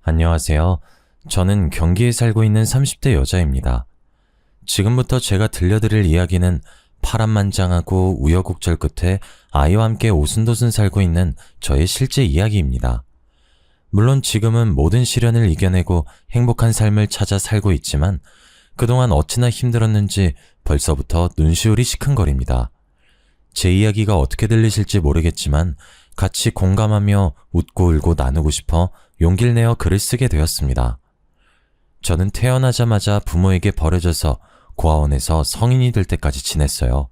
안녕하세요. 저는 경기에 살고 있는 30대 여자입니다. 지금부터 제가 들려드릴 이야기는 파란만장하고 우여곡절 끝에 아이와 함께 오순도순 살고 있는 저의 실제 이야기입니다. 물론 지금은 모든 시련을 이겨내고 행복한 삶을 찾아 살고 있지만 그동안 어찌나 힘들었는지 벌써부터 눈시울이 시큰거립니다. 제 이야기가 어떻게 들리실지 모르겠지만 같이 공감하며 웃고 울고 나누고 싶어 용기를 내어 글을 쓰게 되었습니다. 저는 태어나자마자 부모에게 버려져서 고아원에서 성인이 될 때까지 지냈어요.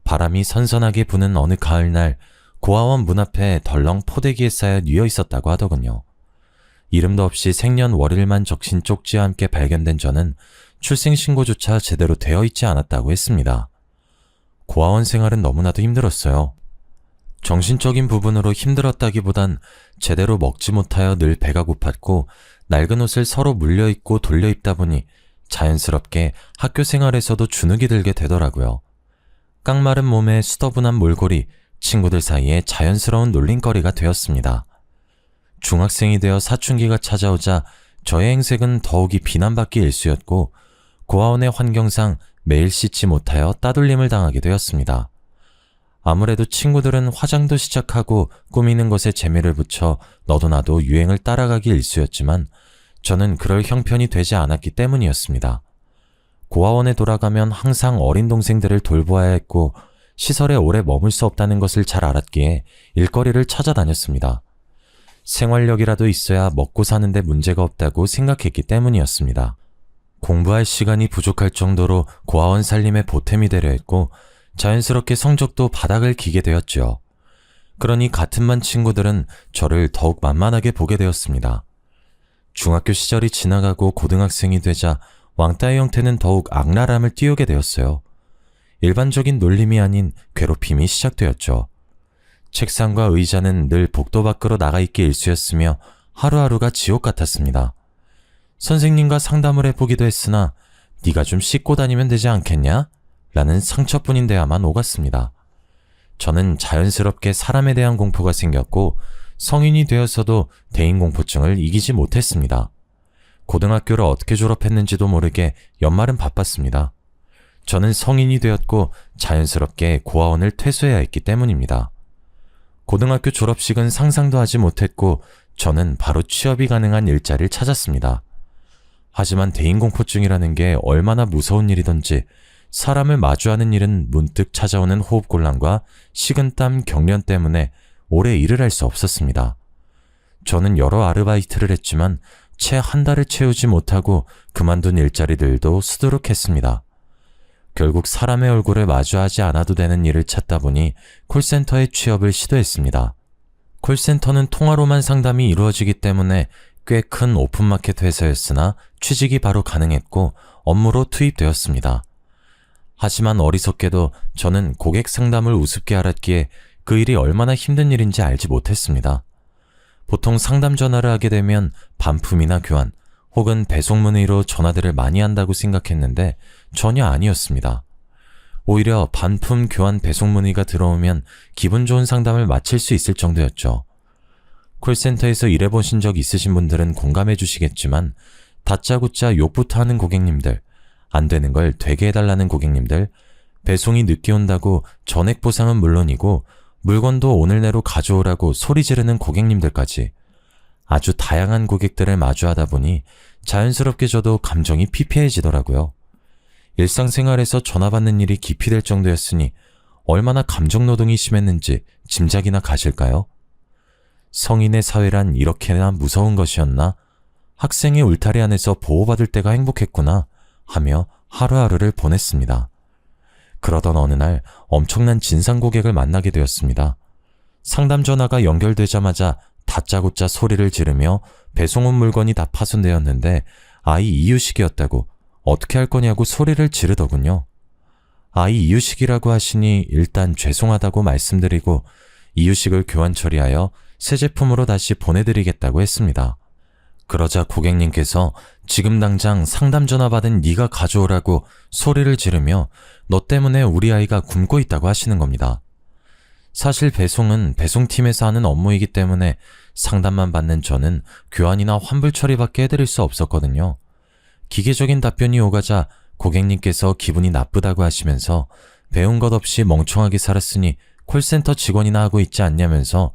바람이 선선하게 부는 어느 가을날 고아원 문 앞에 덜렁 포대기에 쌓여 뉘어 있었다고 하더군요. 이름도 없이 생년월일만 적신 쪽지와 함께 발견된 저는 출생신고조차 제대로 되어 있지 않았다고 했습니다. 고아원 생활은 너무나도 힘들었어요. 정신적인 부분으로 힘들었다기보단 제대로 먹지 못하여 늘 배가 고팠고 낡은 옷을 서로 물려입고 돌려입다 보니 자연스럽게 학교 생활에서도 주눅이 들게 되더라고요. 깡마른 몸에 수더분한 몰골이 친구들 사이에 자연스러운 놀림거리가 되었습니다. 중학생이 되어 사춘기가 찾아오자 저의 행색은 더욱이 비난받기 일쑤였고 고아원의 환경상 매일 씻지 못하여 따돌림을 당하게 되었습니다. 아무래도 친구들은 화장도 시작하고 꾸미는 것에 재미를 붙여 너도 나도 유행을 따라가기 일쑤였지만 저는 그럴 형편이 되지 않았기 때문이었습니다. 고아원에 돌아가면 항상 어린 동생들을 돌보아야 했고 시설에 오래 머물 수 없다는 것을 잘 알았기에 일거리를 찾아다녔습니다. 생활력이라도 있어야 먹고 사는데 문제가 없다고 생각했기 때문이었습니다. 공부할 시간이 부족할 정도로 고아원 살림에 보탬이 되려 했고 자연스럽게 성적도 바닥을 기게 되었죠. 그러니 같은 반 친구들은 저를 더욱 만만하게 보게 되었습니다. 중학교 시절이 지나가고 고등학생이 되자 왕따의 형태는 더욱 악랄함을 띄우게 되었어요. 일반적인 놀림이 아닌 괴롭힘이 시작되었죠. 책상과 의자는 늘 복도 밖으로 나가 있기 일쑤였으며 하루하루가 지옥 같았습니다. 선생님과 상담을 해보기도 했으나 네가 좀 씻고 다니면 되지 않겠냐? 라는 상처뿐인데야만 오갔습니다. 저는 자연스럽게 사람에 대한 공포가 생겼고 성인이 되어서도 대인공포증을 이기지 못했습니다. 고등학교를 어떻게 졸업했는지도 모르게 연말은 바빴습니다. 저는 성인이 되었고 자연스럽게 고아원을 퇴소해야 했기 때문입니다. 고등학교 졸업식은 상상도 하지 못했고 저는 바로 취업이 가능한 일자리를 찾았습니다. 하지만 대인공포증이라는 게 얼마나 무서운 일이던지 사람을 마주하는 일은 문득 찾아오는 호흡곤란과 식은땀 경련 때문에 오래 일을 할 수 없었습니다. 저는 여러 아르바이트를 했지만 채 한 달을 채우지 못하고 그만둔 일자리들도 수두룩했습니다. 결국 사람의 얼굴을 마주하지 않아도 되는 일을 찾다 보니 콜센터에 취업을 시도했습니다. 콜센터는 통화로만 상담이 이루어지기 때문에 꽤 큰 오픈마켓 회사였으나 취직이 바로 가능했고 업무로 투입되었습니다. 하지만 어리석게도 저는 고객 상담을 우습게 알았기에 그 일이 얼마나 힘든 일인지 알지 못했습니다. 보통 상담 전화를 하게 되면 반품이나 교환 혹은 배송 문의로 전화들을 많이 한다고 생각했는데 전혀 아니었습니다. 오히려 반품, 교환, 배송 문의가 들어오면 기분 좋은 상담을 마칠 수 있을 정도였죠. 콜센터에서 일해보신 적 있으신 분들은 공감해 주시겠지만 다짜고짜 욕부터 하는 고객님들, 안 되는 걸 되게 해달라는 고객님들, 배송이 늦게 온다고 전액 보상은 물론이고 물건도 오늘 내로 가져오라고 소리 지르는 고객님들까지 아주 다양한 고객들을 마주하다 보니 자연스럽게 저도 감정이 피폐해지더라고요. 일상생활에서 전화 받는 일이 기피될 정도였으니 얼마나 감정노동이 심했는지 짐작이나 가실까요? 성인의 사회란 이렇게나 무서운 것이었나? 학생의 울타리 안에서 보호받을 때가 행복했구나 하며 하루하루를 보냈습니다. 그러던 어느 날 엄청난 진상 고객을 만나게 되었습니다. 상담 전화가 연결되자마자 다짜고짜 소리를 지르며 배송 온 물건이 다 파손되었는데 아이 이유식이었다고 어떻게 할 거냐고 소리를 지르더군요. 아이 이유식이라고 하시니 일단 죄송하다고 말씀드리고 이유식을 교환 처리하여 새 제품으로 다시 보내드리겠다고 했습니다. 그러자 고객님께서 지금 당장 상담 전화 받은 네가 가져오라고 소리를 지르며 너 때문에 우리 아이가 굶고 있다고 하시는 겁니다. 사실 배송은 배송팀에서 하는 업무이기 때문에 상담만 받는 저는 교환이나 환불 처리밖에 해드릴 수 없었거든요. 기계적인 답변이 오가자 고객님께서 기분이 나쁘다고 하시면서 배운 것 없이 멍청하게 살았으니 콜센터 직원이나 하고 있지 않냐면서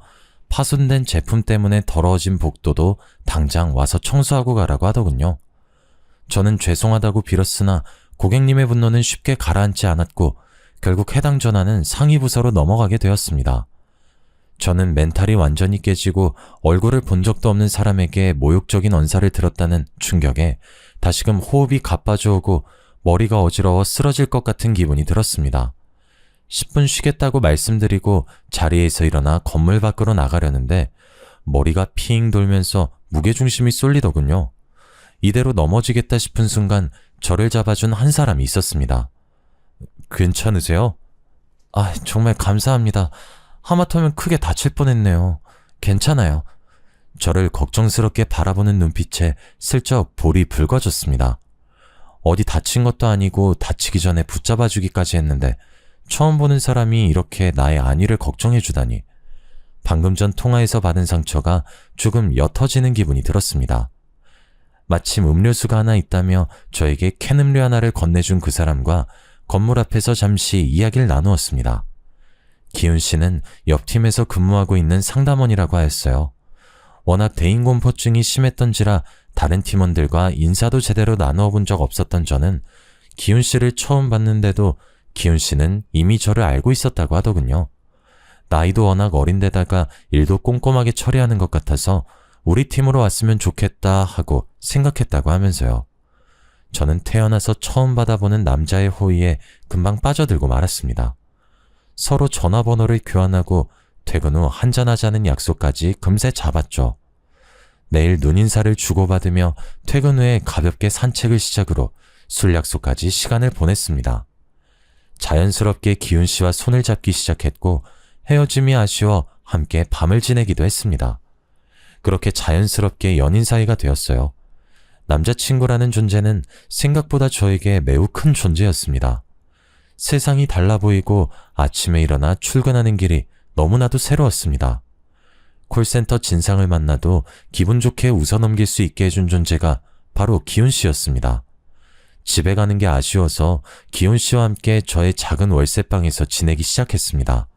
파손된 제품 때문에 더러워진 복도도 당장 와서 청소하고 가라고 하더군요. 저는 죄송하다고 빌었으나 고객님의 분노는 쉽게 가라앉지 않았고 결국 해당 전화는 상위 부서로 넘어가게 되었습니다. 저는 멘탈이 완전히 깨지고 얼굴을 본 적도 없는 사람에게 모욕적인 언사를 들었다는 충격에 다시금 호흡이 가빠져오고 머리가 어지러워 쓰러질 것 같은 기분이 들었습니다. 10분 쉬겠다고 말씀드리고 자리에서 일어나 건물 밖으로 나가려는데 머리가 핑 돌면서 무게중심이 쏠리더군요. 이대로 넘어지겠다 싶은 순간 저를 잡아준 한 사람이 있었습니다. 괜찮으세요? 정말 감사합니다. 하마터면 크게 다칠 뻔했네요. 괜찮아요. 저를 걱정스럽게 바라보는 눈빛에 슬쩍 볼이 붉어졌습니다. 어디 다친 것도 아니고 다치기 전에 붙잡아주기까지 했는데 처음 보는 사람이 이렇게 나의 안위를 걱정해주다니. 방금 전 통화에서 받은 상처가 조금 옅어지는 기분이 들었습니다. 마침 음료수가 하나 있다며 저에게 캔 음료 하나를 건네준 그 사람과 건물 앞에서 잠시 이야기를 나누었습니다. 기훈 씨는 옆 팀에서 근무하고 있는 상담원이라고 하였어요. 워낙 대인공포증이 심했던지라 다른 팀원들과 인사도 제대로 나누어 본 적 없었던 저는 기훈 씨를 처음 봤는데도 기훈 씨는 이미 저를 알고 있었다고 하더군요. 나이도 워낙 어린데다가 일도 꼼꼼하게 처리하는 것 같아서 우리 팀으로 왔으면 좋겠다 하고 생각했다고 하면서요. 저는 태어나서 처음 받아보는 남자의 호의에 금방 빠져들고 말았습니다. 서로 전화번호를 교환하고 퇴근 후 한잔하자는 약속까지 금세 잡았죠. 내일 눈인사를 주고받으며 퇴근 후에 가볍게 산책을 시작으로 술 약속까지 시간을 보냈습니다. 자연스럽게 기훈 씨와 손을 잡기 시작했고 헤어짐이 아쉬워 함께 밤을 지내기도 했습니다. 그렇게 자연스럽게 연인 사이가 되었어요. 남자친구라는 존재는 생각보다 저에게 매우 큰 존재였습니다. 세상이 달라 보이고 아침에 일어나 출근하는 길이 너무나도 새로웠습니다. 콜센터 진상을 만나도 기분 좋게 웃어넘길 수 있게 해준 존재가 바로 기훈 씨였습니다. 집에 가는 게 아쉬워서 기훈 씨와 함께 저의 작은 월세방에서 지내기 시작했습니다.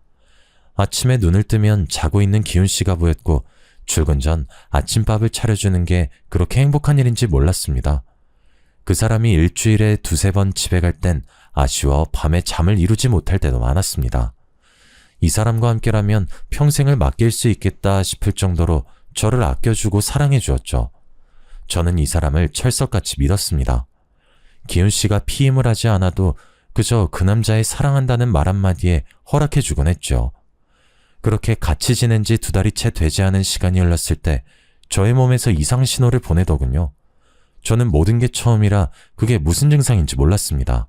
아침에 눈을 뜨면 자고 있는 기훈 씨가 보였고 출근 전 아침밥을 차려주는 게 그렇게 행복한 일인지 몰랐습니다. 그 사람이 일주일에 2-3번 집에 갈 땐 아쉬워 밤에 잠을 이루지 못할 때도 많았습니다. 이 사람과 함께라면 평생을 맡길 수 있겠다 싶을 정도로 저를 아껴주고 사랑해 주었죠. 저는 이 사람을 철석같이 믿었습니다. 기훈 씨가 피임을 하지 않아도 그저 그 남자의 사랑한다는 말 한마디에 허락해 주곤 했죠. 그렇게 같이 지낸 지 2달이 채 되지 않은 시간이 흘렀을 때 저의 몸에서 이상 신호를 보내더군요. 저는 모든 게 처음이라 그게 무슨 증상인지 몰랐습니다.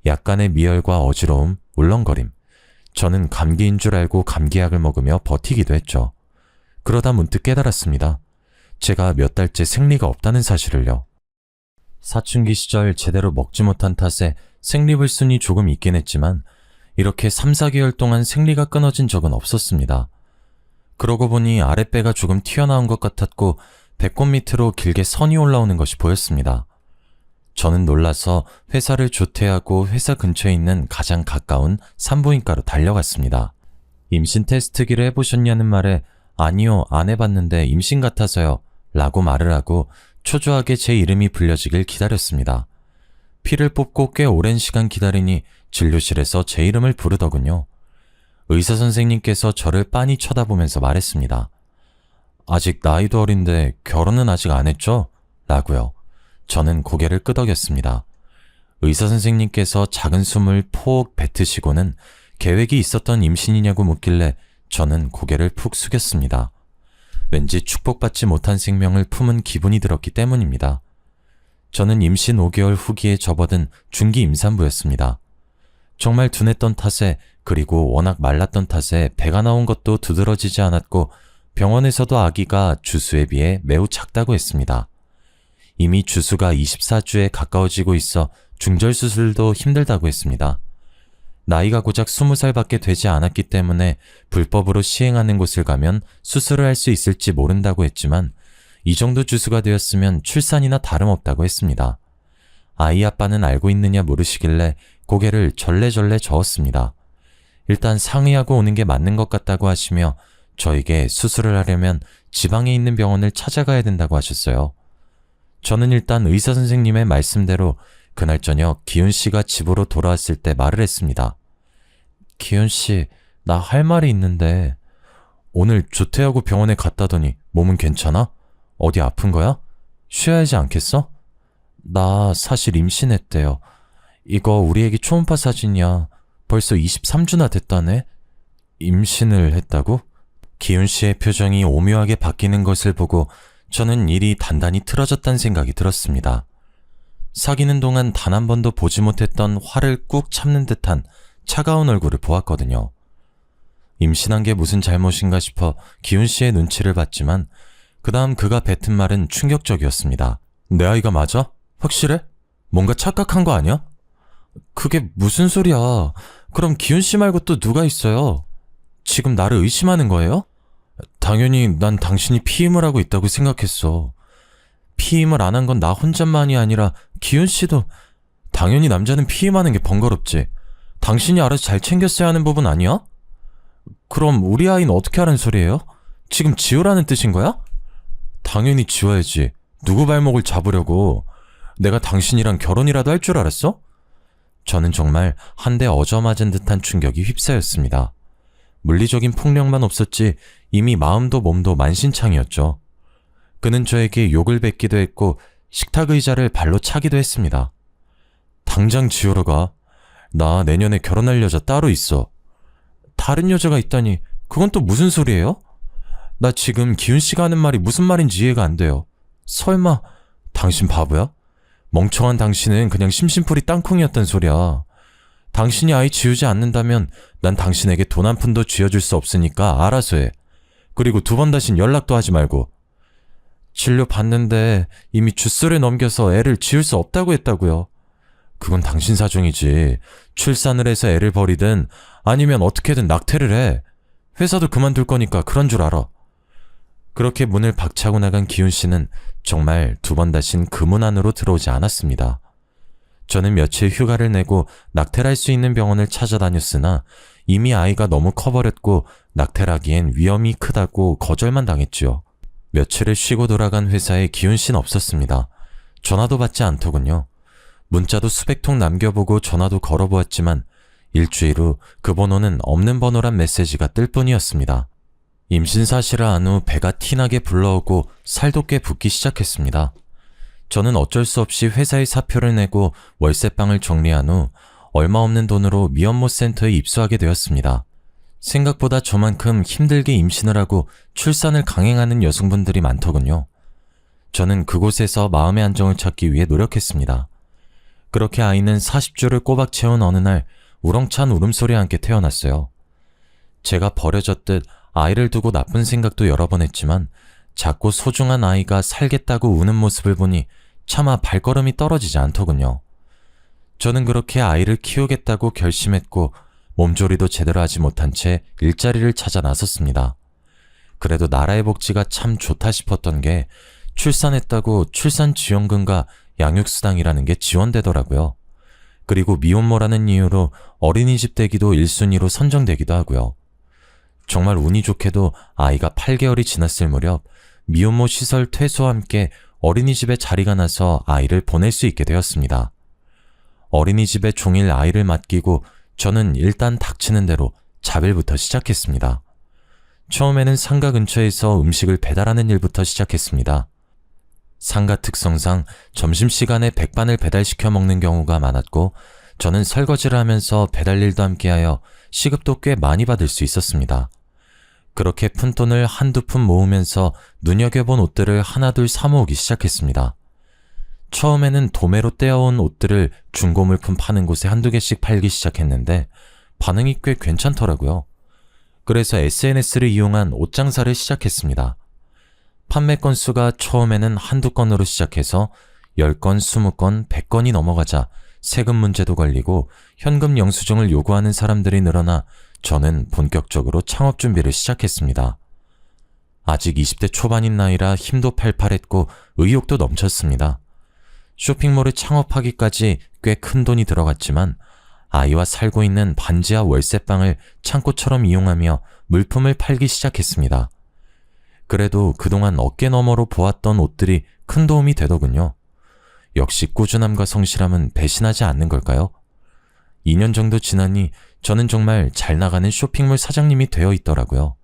약간의 미열과 어지러움, 울렁거림. 저는 감기인 줄 알고 감기약을 먹으며 버티기도 했죠. 그러다 문득 깨달았습니다. 제가 몇 달째 생리가 없다는 사실을요. 사춘기 시절 제대로 먹지 못한 탓에 생리불순이 조금 있긴 했지만 이렇게 3-4개월 동안 생리가 끊어진 적은 없었습니다. 그러고 보니 아랫배가 조금 튀어나온 것 같았고 배꼽 밑으로 길게 선이 올라오는 것이 보였습니다. 저는 놀라서 회사를 조퇴하고 회사 근처에 있는 가장 가까운 산부인과로 달려갔습니다. 임신 테스트기를 해보셨냐는 말에 아니요, 안 해봤는데 임신 같아서요 라고 말을 하고 초조하게 제 이름이 불려지길 기다렸습니다. 피를 뽑고 꽤 오랜 시간 기다리니 진료실에서 제 이름을 부르더군요. 의사 선생님께서 저를 빤히 쳐다보면서 말했습니다. 아직 나이도 어린데 결혼은 아직 안 했죠? 라고요. 저는 고개를 끄덕였습니다. 의사 선생님께서 작은 숨을 포옥 뱉으시고는 계획이 있었던 임신이냐고 묻길래 저는 고개를 푹 숙였습니다. 왠지 축복받지 못한 생명을 품은 기분이 들었기 때문입니다. 저는 임신 5개월 후기에 접어든 중기 임산부였습니다. 정말 둔했던 탓에 그리고 워낙 말랐던 탓에 배가 나온 것도 두드러지지 않았고 병원에서도 아기가 주수에 비해 매우 작다고 했습니다. 이미 주수가 24주에 가까워지고 있어 중절 수술도 힘들다고 했습니다. 나이가 고작 20살밖에 되지 않았기 때문에 불법으로 시행하는 곳을 가면 수술을 할 수 있을지 모른다고 했지만 이 정도 주수가 되었으면 출산이나 다름없다고 했습니다. 아이 아빠는 알고 있느냐 물으시길래 고개를 절레절레 저었습니다. 일단 상의하고 오는 게 맞는 것 같다고 하시며 저에게 수술을 하려면 지방에 있는 병원을 찾아가야 된다고 하셨어요. 저는 일단 의사 선생님의 말씀대로 그날 저녁 기훈 씨가 집으로 돌아왔을 때 말을 했습니다. 기훈 씨, 나 할 말이 있는데 오늘 조퇴하고 병원에 갔다더니 몸은 괜찮아? 어디 아픈 거야? 쉬어야 하지 않겠어? 나 사실 임신했대요. 이거 우리 애기 초음파 사진이야. 벌써 23주나 됐다네? 임신을 했다고? 기훈 씨의 표정이 오묘하게 바뀌는 것을 보고 저는 일이 단단히 틀어졌다는 생각이 들었습니다. 사귀는 동안 단 한 번도 보지 못했던 화를 꾹 참는 듯한 차가운 얼굴을 보았거든요. 임신한 게 무슨 잘못인가 싶어 기훈 씨의 눈치를 봤지만 그 다음 그가 뱉은 말은 충격적이었습니다. 내 아이가 맞아? 확실해? 뭔가 착각한 거 아니야? 그게 무슨 소리야. 그럼 기훈 씨 말고 또 누가 있어요? 지금 나를 의심하는 거예요? 당연히 난 당신이 피임을 하고 있다고 생각했어. 피임을 안 한 건 나 혼자만이 아니라 기훈 씨도. 당연히 남자는 피임하는 게 번거롭지. 당신이 알아서 잘 챙겼어야 하는 부분 아니야? 그럼 우리 아이는 어떻게 하라는 소리예요? 지금 지우라는 뜻인 거야? 당연히 지워야지. 누구 발목을 잡으려고. 내가 당신이랑 결혼이라도 할 줄 알았어? 저는 정말 한 대 얻어맞은 듯한 충격이 휩싸였습니다. 물리적인 폭력만 없었지 이미 마음도 몸도 만신창이었죠. 그는 저에게 욕을 뱉기도 했고 식탁 의자를 발로 차기도 했습니다. 당장 지우러 가. 나 내년에 결혼할 여자 따로 있어. 다른 여자가 있다니 그건 또 무슨 소리예요? 나 지금 기훈 씨가 하는 말이 무슨 말인지 이해가 안 돼요. 설마 당신 바보야? 멍청한 당신은 그냥 심심풀이 땅콩이었단 소리야. 당신이 아이 지우지 않는다면 난 당신에게 돈 한 푼도 쥐어줄 수 없으니까 알아서 해. 그리고 두 번 다신 연락도 하지 말고. 진료 받는데 이미 주스를 넘겨서 애를 지울 수 없다고 했다고요. 그건 당신 사정이지. 출산을 해서 애를 버리든 아니면 어떻게든 낙태를 해. 회사도 그만둘 거니까 그런 줄 알아. 그렇게 문을 박차고 나간 기훈 씨는 정말 두 번 다신 그 문 안으로 들어오지 않았습니다. 저는 며칠 휴가를 내고 낙태를 할 수 있는 병원을 찾아다녔으나 이미 아이가 너무 커버렸고 낙태를 하기엔 위험이 크다고 거절만 당했지요. 며칠을 쉬고 돌아간 회사에 기훈 씨는 없었습니다. 전화도 받지 않더군요. 문자도 수백 통 남겨보고 전화도 걸어보았지만 일주일 후 그 번호는 없는 번호란 메시지가 뜰 뿐이었습니다. 임신 사실을 안 후 배가 티나게 불러오고 살도 꽤 붓기 시작했습니다. 저는 어쩔 수 없이 회사에 사표를 내고 월세방을 정리한 후 얼마 없는 돈으로 미혼모 센터에 입소하게 되었습니다. 생각보다 저만큼 힘들게 임신을 하고 출산을 강행하는 여성분들이 많더군요. 저는 그곳에서 마음의 안정을 찾기 위해 노력했습니다. 그렇게 아이는 40주를 꼬박 채운 어느 날 우렁찬 울음소리와 함께 태어났어요. 제가 버려졌듯 아이를 두고 나쁜 생각도 여러 번 했지만 작고 소중한 아이가 살겠다고 우는 모습을 보니 차마 발걸음이 떨어지지 않더군요. 저는 그렇게 아이를 키우겠다고 결심했고 몸조리도 제대로 하지 못한 채 일자리를 찾아 나섰습니다. 그래도 나라의 복지가 참 좋다 싶었던 게 출산했다고 출산지원금과 양육수당이라는 게 지원되더라고요. 그리고 미혼모라는 이유로 어린이집 대기도 1순위로 선정되기도 하고요. 정말 운이 좋게도 아이가 8개월이 지났을 무렵 미혼모 시설 퇴소와 함께 어린이집에 자리가 나서 아이를 보낼 수 있게 되었습니다. 어린이집에 종일 아이를 맡기고 저는 일단 닥치는 대로 자빌부터 시작했습니다. 처음에는 상가 근처에서 음식을 배달하는 일부터 시작했습니다. 상가 특성상 점심시간에 백반을 배달시켜 먹는 경우가 많았고 저는 설거지를 하면서 배달 일도 함께하여 시급도 꽤 많이 받을 수 있었습니다. 그렇게 푼돈을 한두 푼 모으면서 눈여겨본 옷들을 하나둘 사모으기 시작했습니다. 처음에는 도매로 떼어온 옷들을 중고물품 파는 곳에 한두 개씩 팔기 시작했는데 반응이 꽤 괜찮더라고요. 그래서 SNS를 이용한 옷 장사를 시작했습니다. 판매 건수가 처음에는 한두 건으로 시작해서 10건, 20건, 100건이 넘어가자 세금 문제도 걸리고 현금 영수증을 요구하는 사람들이 늘어나 저는 본격적으로 창업 준비를 시작했습니다. 아직 20대 초반인 나이라 힘도 팔팔했고 의욕도 넘쳤습니다. 쇼핑몰을 창업하기까지 꽤 큰 돈이 들어갔지만 아이와 살고 있는 반지하 월세방을 창고처럼 이용하며 물품을 팔기 시작했습니다. 그래도 그동안 어깨너머로 보았던 옷들이 큰 도움이 되더군요. 역시 꾸준함과 성실함은 배신하지 않는 걸까요? 2년 정도 지나니 저는 정말 잘 나가는 쇼핑몰 사장님이 되어 있더라고요.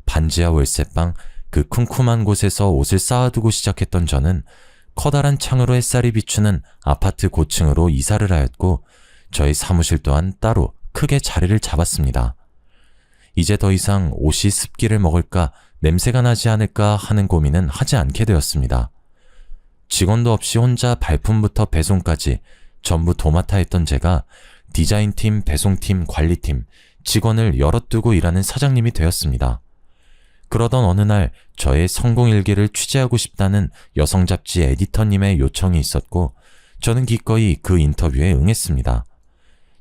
반지하 월세방, 그 쿰쿰한 곳에서 옷을 쌓아두고 시작했던 저는 커다란 창으로 햇살이 비추는 아파트 고층으로 이사를 하였고 저희 사무실 또한 따로 크게 자리를 잡았습니다. 이제 더 이상 옷이 습기를 먹을까 냄새가 나지 않을까 하는 고민은 하지 않게 되었습니다. 직원도 없이 혼자 발품부터 배송까지 전부 도맡아 했던 제가 디자인팀, 배송팀, 관리팀, 직원을 여럿 두고 일하는 사장님이 되었습니다. 그러던 어느 날 저의 성공일기를 취재하고 싶다는 여성 잡지 에디터님의 요청이 있었고 저는 기꺼이 그 인터뷰에 응했습니다.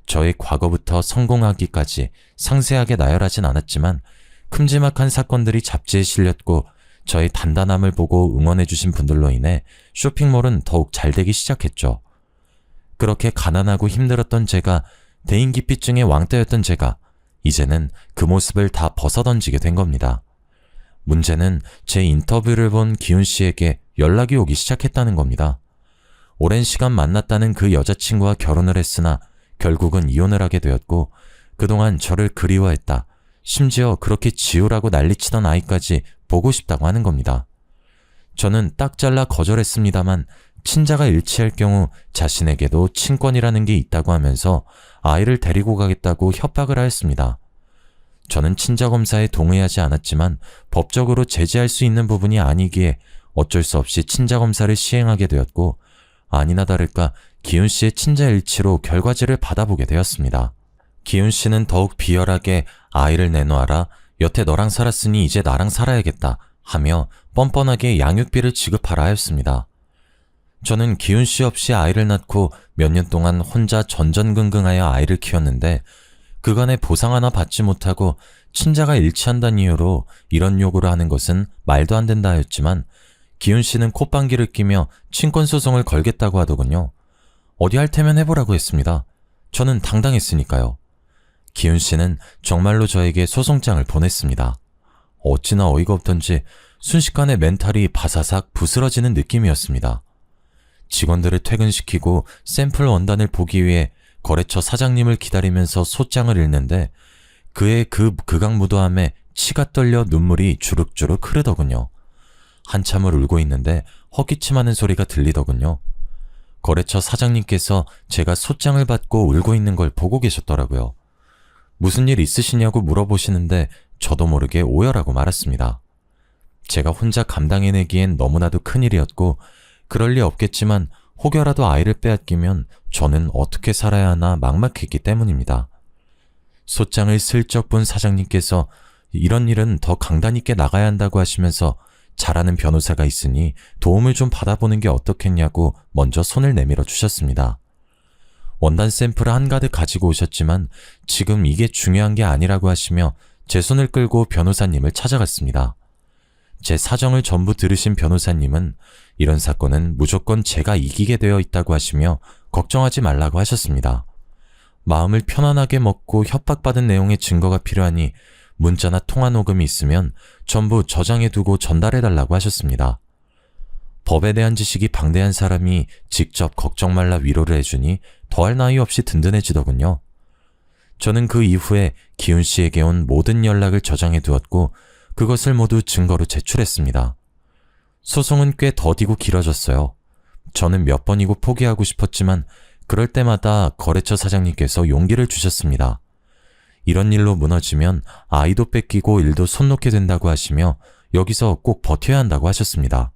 저의 과거부터 성공하기까지 상세하게 나열하진 않았지만 큼지막한 사건들이 잡지에 실렸고 저의 단단함을 보고 응원해주신 분들로 인해 쇼핑몰은 더욱 잘되기 시작했죠. 그렇게 가난하고 힘들었던 제가, 대인기피증의 왕따였던 제가 이제는 그 모습을 다 벗어던지게 된 겁니다. 문제는 제 인터뷰를 본 기훈 씨에게 연락이 오기 시작했다는 겁니다. 오랜 시간 만났다는 그 여자친구와 결혼을 했으나 결국은 이혼을 하게 되었고 그동안 저를 그리워했다. 심지어 그렇게 지우라고 난리치던 아이까지 보고 싶다고 하는 겁니다. 저는 딱 잘라 거절했습니다만 친자가 일치할 경우 자신에게도 친권이라는 게 있다고 하면서 아이를 데리고 가겠다고 협박을 하였습니다. 저는 친자 검사에 동의하지 않았지만 법적으로 제재할 수 있는 부분이 아니기에 어쩔 수 없이 친자 검사를 시행하게 되었고 아니나 다를까 기훈 씨의 친자 일치로 결과지를 받아보게 되었습니다. 기훈 씨는 더욱 비열하게 아이를 내놓아라, 여태 너랑 살았으니 이제 나랑 살아야겠다 하며 뻔뻔하게 양육비를 지급하라 하였습니다. 저는 기훈 씨 없이 아이를 낳고 몇 년 동안 혼자 전전긍긍하여 아이를 키웠는데 그간의 보상 하나 받지 못하고 친자가 일치한다는 이유로 이런 요구를 하는 것은 말도 안 된다 하였지만 기훈 씨는 콧방귀를 끼며 친권소송을 걸겠다고 하더군요. 어디 할 테면 해보라고 했습니다. 저는 당당했으니까요. 기훈 씨는 정말로 저에게 소송장을 보냈습니다. 어찌나 어이가 없던지 순식간에 멘탈이 바사삭 부스러지는 느낌이었습니다. 직원들을 퇴근시키고 샘플 원단을 보기 위해 거래처 사장님을 기다리면서 소장을 읽는데 그의 그 극악무도함에 치가 떨려 눈물이 주룩주룩 흐르더군요. 한참을 울고 있는데 헛기침하는 소리가 들리더군요. 거래처 사장님께서 제가 소장을 받고 울고 있는 걸 보고 계셨더라고요. 무슨 일 있으시냐고 물어보시는데 저도 모르게 오열하고 말았습니다. 제가 혼자 감당해내기엔 너무나도 큰일이었고 그럴 리 없겠지만 혹여라도 아이를 빼앗기면 저는 어떻게 살아야 하나 막막했기 때문입니다. 소장을 슬쩍 본 사장님께서 이런 일은 더 강단 있게 나가야 한다고 하시면서 잘하는 변호사가 있으니 도움을 좀 받아보는 게 어떻겠냐고 먼저 손을 내밀어 주셨습니다. 원단 샘플을 한가득 가지고 오셨지만 지금 이게 중요한 게 아니라고 하시며 제 손을 끌고 변호사님을 찾아갔습니다. 제 사정을 전부 들으신 변호사님은 이런 사건은 무조건 제가 이기게 되어 있다고 하시며 걱정하지 말라고 하셨습니다. 마음을 편안하게 먹고 협박받은 내용의 증거가 필요하니 문자나 통화 녹음이 있으면 전부 저장해두고 전달해달라고 하셨습니다. 법에 대한 지식이 방대한 사람이 직접 걱정 말라 위로를 해주니 더할 나위 없이 든든해지더군요. 저는 그 이후에 기훈 씨에게 온 모든 연락을 저장해두었고 그것을 모두 증거로 제출했습니다. 소송은 꽤 더디고 길어졌어요. 저는 몇 번이고 포기하고 싶었지만 그럴 때마다 거래처 사장님께서 용기를 주셨습니다. 이런 일로 무너지면 아이도 뺏기고 일도 손 놓게 된다고 하시며 여기서 꼭 버텨야 한다고 하셨습니다.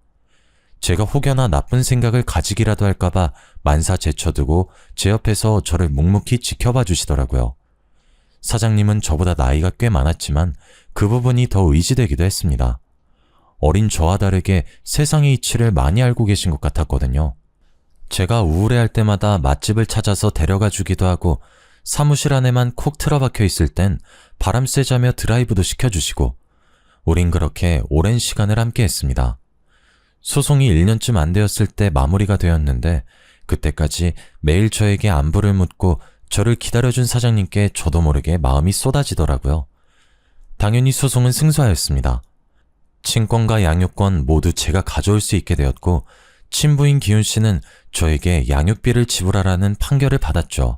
제가 혹여나 나쁜 생각을 가지기라도 할까봐 만사 제쳐두고 제 옆에서 저를 묵묵히 지켜봐 주시더라고요. 사장님은 저보다 나이가 꽤 많았지만 그 부분이 더 의지되기도 했습니다. 어린 저와 다르게 세상의 이치를 많이 알고 계신 것 같았거든요. 제가 우울해할 때마다 맛집을 찾아서 데려가 주기도 하고 사무실 안에만 콕 틀어박혀 있을 땐 바람 쐬자며 드라이브도 시켜주시고 우린 그렇게 오랜 시간을 함께 했습니다. 소송이 1년쯤 안 되었을 때 마무리가 되었는데 그때까지 매일 저에게 안부를 묻고 저를 기다려준 사장님께 저도 모르게 마음이 쏟아지더라고요. 당연히 소송은 승소하였습니다. 친권과 양육권 모두 제가 가져올 수 있게 되었고 친부인 기훈 씨는 저에게 양육비를 지불하라는 판결을 받았죠.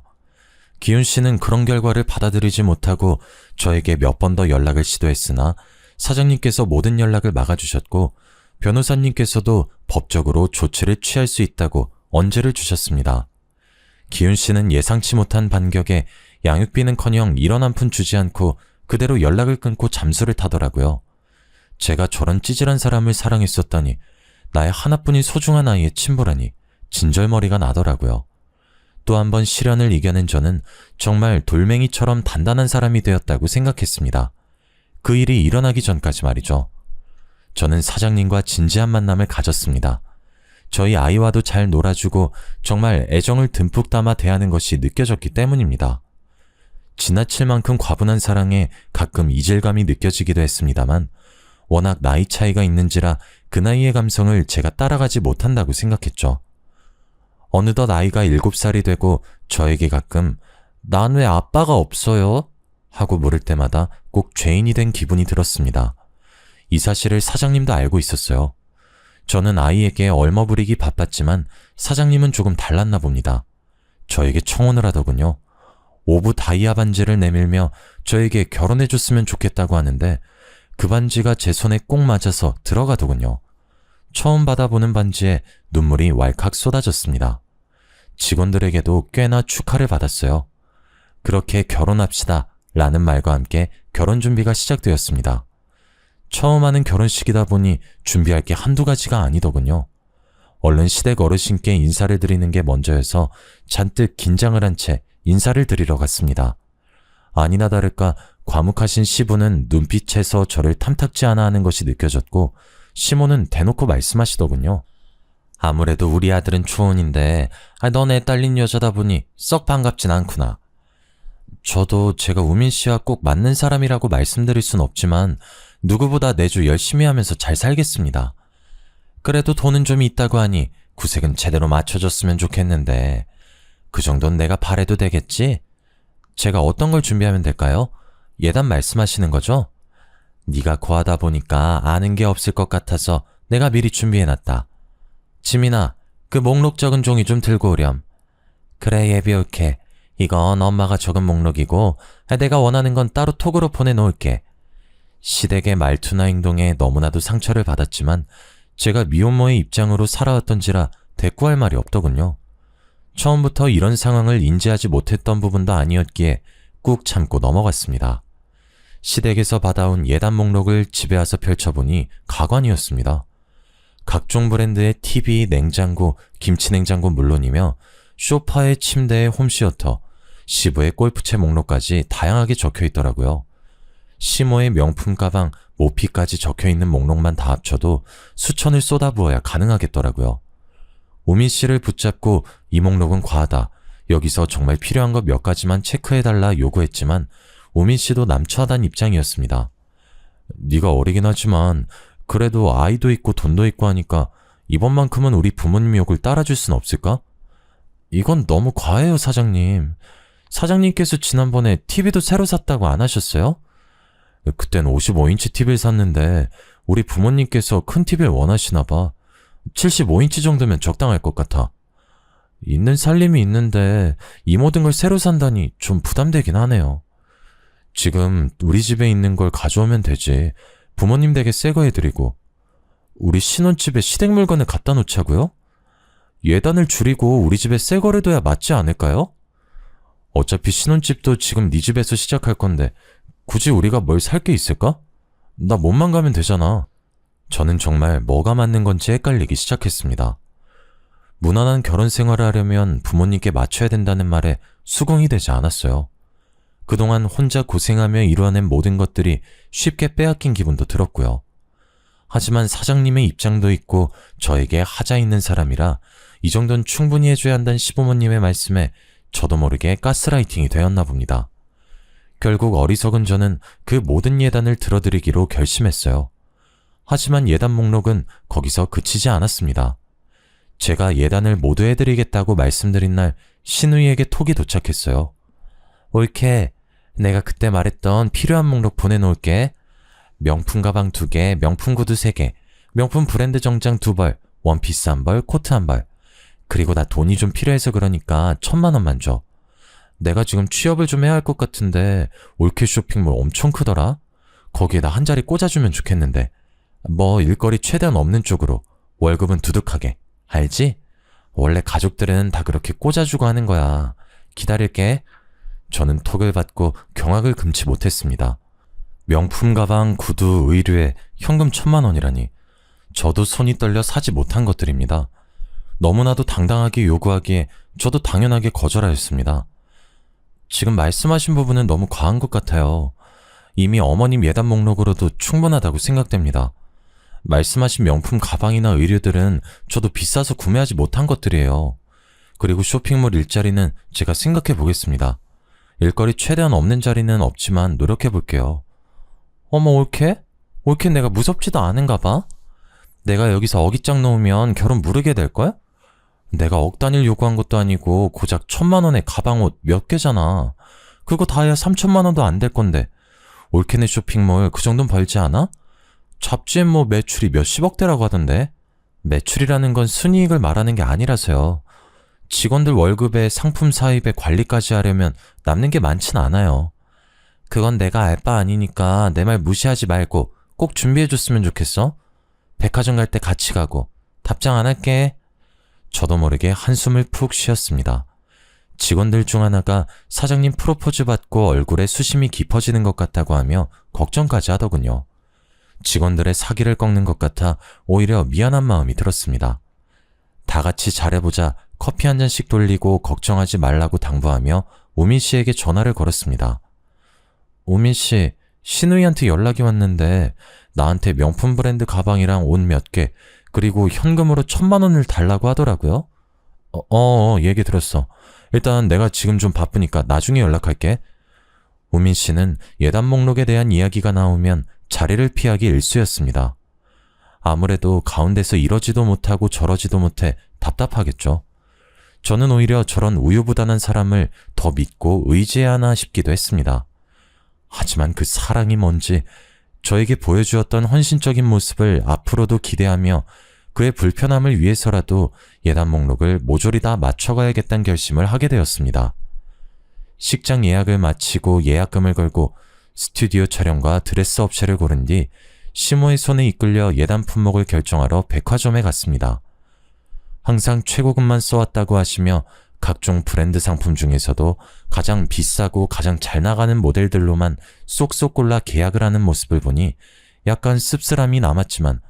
기훈 씨는 그런 결과를 받아들이지 못하고 저에게 몇 번 더 연락을 시도했으나 사장님께서 모든 연락을 막아주셨고 변호사님께서도 법적으로 조치를 취할 수 있다고 언제를 주셨습니다. 기훈 씨는 예상치 못한 반격에 양육비는커녕 1원 한 푼 주지 않고 그대로 연락을 끊고 잠수를 타더라고요. 제가 저런 찌질한 사람을 사랑했었다니, 나의 하나뿐인 소중한 아이의 친부라니 진절머리가 나더라고요. 또 한 번 시련을 이겨낸 저는 정말 돌멩이처럼 단단한 사람이 되었다고 생각했습니다. 그 일이 일어나기 전까지 말이죠. 저는 사장님과 진지한 만남을 가졌습니다. 저희 아이와도 잘 놀아주고 정말 애정을 듬뿍 담아 대하는 것이 느껴졌기 때문입니다. 지나칠 만큼 과분한 사랑에 가끔 이질감이 느껴지기도 했습니다만 워낙 나이 차이가 있는지라 그 나이의 감성을 제가 따라가지 못한다고 생각했죠. 어느덧 아이가 7살이 되고 저에게 가끔 "난 왜 아빠가 없어요?" 하고 물을 때마다 꼭 죄인이 된 기분이 들었습니다. 이 사실을 사장님도 알고 있었어요. 저는 아이에게 얼머부리기 바빴지만 사장님은 조금 달랐나 봅니다. 저에게 청혼을 하더군요. 오브 다이아 반지를 내밀며 저에게 결혼해줬으면 좋겠다고 하는데 그 반지가 제 손에 꼭 맞아서 들어가더군요. 처음 받아보는 반지에 눈물이 왈칵 쏟아졌습니다. 직원들에게도 꽤나 축하를 받았어요. 그렇게 결혼합시다 라는 말과 함께 결혼 준비가 시작되었습니다. 처음 하는 결혼식이다 보니 준비할 게 한두 가지가 아니더군요. 얼른 시댁 어르신께 인사를 드리는 게 먼저여서 잔뜩 긴장을 한 채 인사를 드리러 갔습니다. 아니나 다를까 과묵하신 시부는 눈빛에서 저를 탐탁지 않아 하는 것이 느껴졌고 시모는 대놓고 말씀하시더군요. "아무래도 우리 아들은 초혼인데 넌 애 딸린 여자다 보니 썩 반갑진 않구나." 저도 제가 우민 씨와 꼭 맞는 사람이라고 말씀드릴 순 없지만 누구보다 내주 열심히 하면서 잘 살겠습니다. 그래도 돈은 좀 있다고 하니 구색은 제대로 맞춰줬으면 좋겠는데 그 정도는 내가 바래도 되겠지? 제가 어떤 걸 준비하면 될까요? 예단 말씀하시는 거죠? 네가 고하다 보니까 아는 게 없을 것 같아서 내가 미리 준비해놨다. 지민아, 그 목록 적은 종이 좀 들고 오렴. 그래, 예비 올게. 이건 엄마가 적은 목록이고 내가 원하는 건 따로 톡으로 보내놓을게. 시댁의 말투나 행동에 너무나도 상처를 받았지만 제가 미혼모의 입장으로 살아왔던지라 대꾸할 말이 없더군요. 처음부터 이런 상황을 인지하지 못했던 부분도 아니었기에 꾹 참고 넘어갔습니다. 시댁에서 받아온 예단 목록을 집에 와서 펼쳐보니 가관이었습니다. 각종 브랜드의 TV, 냉장고, 김치냉장고 물론이며 소파에 침대에 홈시어터, 시부의 골프채 목록까지 다양하게 적혀있더라고요. 시모의 명품 가방, 모피까지 적혀있는 목록만 다 합쳐도 수천을 쏟아부어야 가능하겠더라고요. 우민 씨를 붙잡고 이 목록은 과하다. 여기서 정말 필요한 것 몇 가지만 체크해달라 요구했지만 우민 씨도 남처하단 입장이었습니다. 네가 어리긴 하지만 그래도 아이도 있고 돈도 있고 하니까 이번만큼은 우리 부모님 욕을 따라줄 순 없을까? 이건 너무 과해요, 사장님. 사장님께서 지난번에 TV도 새로 샀다고 안 하셨어요? 그땐 55인치 TV를 샀는데 우리 부모님께서 큰 TV를 원하시나 봐. 75인치 정도면 적당할 것 같아. 있는 살림이 있는데 이 모든 걸 새로 산다니 좀 부담되긴 하네요. 지금 우리 집에 있는 걸 가져오면 되지. 부모님 댁에 새 거 해드리고. 우리 신혼집에 시댁 물건을 갖다 놓자고요? 예단을 줄이고 우리 집에 새 거를 둬야 맞지 않을까요? 어차피 신혼집도 지금 네 집에서 시작할 건데 굳이 우리가 뭘 살 게 있을까? 나 몸만 가면 되잖아. 저는 정말 뭐가 맞는 건지 헷갈리기 시작했습니다. 무난한 결혼 생활을 하려면 부모님께 맞춰야 된다는 말에 수긍이 되지 않았어요. 그동안 혼자 고생하며 이루어낸 모든 것들이 쉽게 빼앗긴 기분도 들었고요. 하지만 사장님의 입장도 있고 저에게 하자 있는 사람이라 이 정도는 충분히 해줘야 한다는 시부모님의 말씀에 저도 모르게 가스라이팅이 되었나 봅니다. 결국 어리석은 저는 그 모든 예단을 들어드리기로 결심했어요. 하지만 예단 목록은 거기서 그치지 않았습니다. 제가 예단을 모두 해드리겠다고 말씀드린 날 신우이에게 톡이 도착했어요. 옳게, 내가 그때 말했던 필요한 목록 보내놓을게. 명품 가방 2개, 명품 구두 3개, 명품 브랜드 정장 2벌, 원피스 1벌, 코트 1벌. 그리고 나 돈이 좀 필요해서 그러니까 1000만원만 줘. 내가 지금 취업을 좀 해야 할 것 같은데 올케 쇼핑몰 엄청 크더라. 거기에다 한 자리 꽂아주면 좋겠는데. 뭐 일거리 최대한 없는 쪽으로. 월급은 두둑하게. 알지? 원래 가족들은 다 그렇게 꽂아주고 하는 거야. 기다릴게. 저는 톡을 받고 경악을 금치 못했습니다. 명품 가방, 구두, 의류에 현금 1000만원이라니. 저도 손이 떨려 사지 못한 것들입니다. 너무나도 당당하게 요구하기에 저도 당연하게 거절하였습니다. 지금 말씀하신 부분은 너무 과한 것 같아요. 이미 어머님 예단 목록으로도 충분하다고 생각됩니다. 말씀하신 명품 가방이나 의류들은 저도 비싸서 구매하지 못한 것들이에요. 그리고 쇼핑몰 일자리는 제가 생각해 보겠습니다. 일거리 최대한 없는 자리는 없지만 노력해 볼게요. 어머, 옳게? 옳게 내가 무섭지도 않은가 봐? 내가 여기서 어깃장 놓으면 결혼 무르게 될걸? 내가 억 단위를 요구한 것도 아니고 고작 1000만원의 가방옷 몇 개잖아. 그거 다 해야 3000만원도 안 될 건데. 올케네 쇼핑몰 그 정도는 벌지 않아? 잡지엔 뭐 매출이 몇십억대라고 하던데. 매출이라는 건 순이익을 말하는 게 아니라서요. 직원들 월급에 상품 사입에 관리까지 하려면 남는 게 많진 않아요. 그건 내가 알 바 아니니까 내 말 무시하지 말고 꼭 준비해줬으면 좋겠어. 백화점 갈 때 같이 가고. 답장 안 할게. 저도 모르게 한숨을 푹 쉬었습니다. 직원들 중 하나가 사장님 프로포즈 받고 얼굴에 수심이 깊어지는 것 같다고 하며 걱정까지 하더군요. 직원들의 사기를 꺾는 것 같아 오히려 미안한 마음이 들었습니다. 다 같이 잘해보자 커피 한 잔씩 돌리고 걱정하지 말라고 당부하며 우민 씨에게 전화를 걸었습니다. 우민 씨, 신우이한테 연락이 왔는데 나한테 명품 브랜드 가방이랑 옷 몇 개, 그리고 현금으로 1000만원을 달라고 하더라고요. 얘기 들었어. 일단 내가 지금 좀 바쁘니까 나중에 연락할게. 우민 씨는 예단 목록에 대한 이야기가 나오면 자리를 피하기 일쑤였습니다. 아무래도 가운데서 이러지도 못하고 저러지도 못해 답답하겠죠. 저는 오히려 저런 우유부단한 사람을 더 믿고 의지해야 하나 싶기도 했습니다. 하지만 그 사랑이 뭔지 저에게 보여주었던 헌신적인 모습을 앞으로도 기대하며 그의 불편함을 위해서라도 예단 목록을 모조리 다 맞춰가야겠다는 결심을 하게 되었습니다. 식장 예약을 마치고 예약금을 걸고 스튜디오 촬영과 드레스 업체를 고른 뒤 시모의 손에 이끌려 예단 품목을 결정하러 백화점에 갔습니다. 항상 최고급만 써왔다고 하시며 각종 브랜드 상품 중에서도 가장 비싸고 가장 잘 나가는 모델들로만 쏙쏙 골라 계약을 하는 모습을 보니 약간 씁쓸함이 남았지만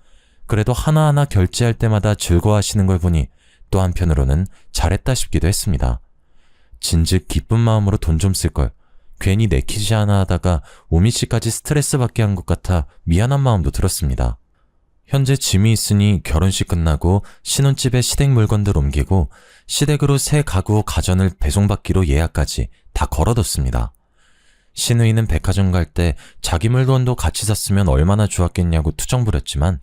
그래도 하나하나 결제할 때마다 즐거워하시는 걸 보니 또 한편으로는 잘했다 싶기도 했습니다. 진즉 기쁜 마음으로 돈 좀 쓸 걸 괜히 내키지 않아 하다가 우미 씨까지 스트레스 받게 한 것 같아 미안한 마음도 들었습니다. 현재 짐이 있으니 결혼식 끝나고 신혼집에 시댁 물건들 옮기고 시댁으로 새 가구 가전을 배송받기로 예약까지 다 걸어뒀습니다. 신우이는 백화점 갈 때 자기 물건도 같이 샀으면 얼마나 좋았겠냐고 투정 부렸지만